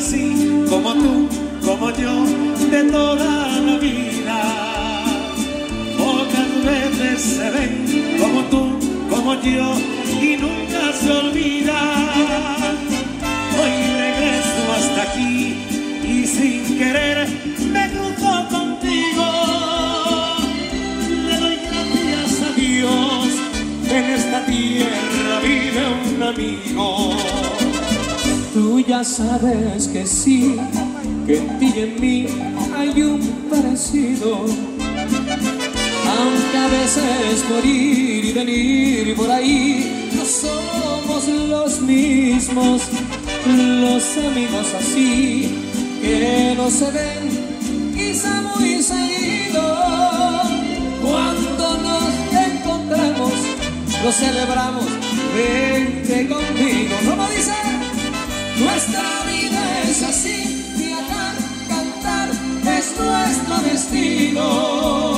así como tú, como yo, de toda la vida. Pocas veces se ven como tú, como yo, y nunca se olvidan. Hoy regreso hasta aquí y sin querer me cruzo contigo. Le doy gracias a Dios, en esta tierra vive un amigo. Tú ya sabes que sí, que en ti y en mí hay un parecido. Aunque a veces por ir y venir por ahí no somos los mismos, los amigos así que no se ven quizá muy seguido. Cuando nos encontramos lo celebramos, vente conmigo. ¿Cómo dice? Nuestra vida es así, viajar, cantar es nuestro destino.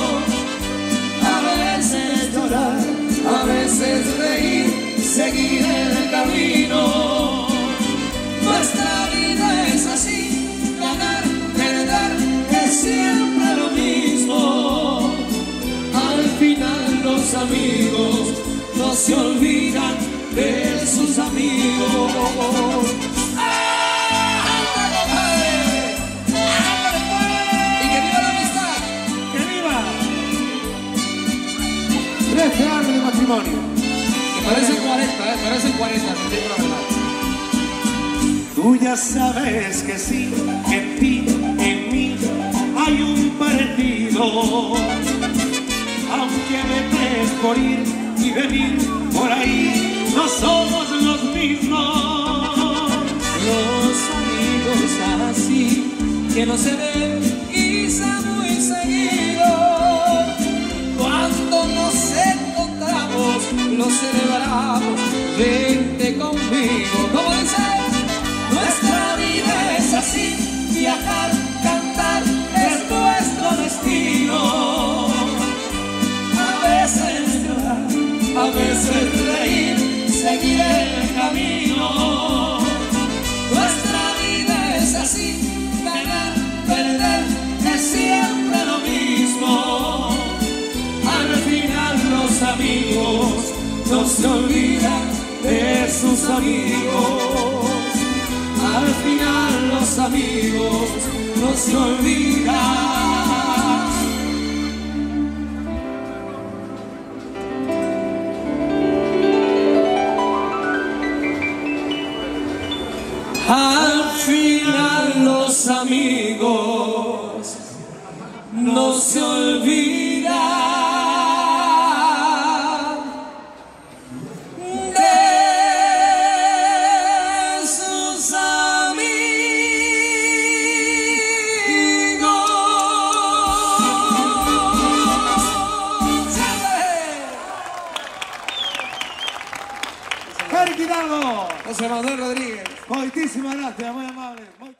A veces llorar, a veces reír, seguir el camino. Nuestra vida es así, ganar, perder, es siempre lo mismo. Al final los amigos no se olvidan de sus amigos. Años de matrimonio. Parecen 40, parecen 40, te digo la verdad. Tú ya sabes que sí, que en ti, en mí hay un parecido. Aunque veces por ir y venir por ahí no somos los mismos. Los amigos así que no se ven quizá muy seguido. Cuando nos encontramos, lo celebramos, vente conmigo. ¿Cómo dice? Nuestra vida es así, viajar, cantar es nuestro destino. A veces llorar, a veces reír, seguir el camino. Nuestra vida es así, ganar, perder, es siempre lo mismo. Al final los amigos no se olvidan de sus amigos. Al final los amigos no se olvidan. Al final los amigos no se olvidan. Eric Hidalgo, José Manuel Rodríguez. muchísimas gracias, muy amable.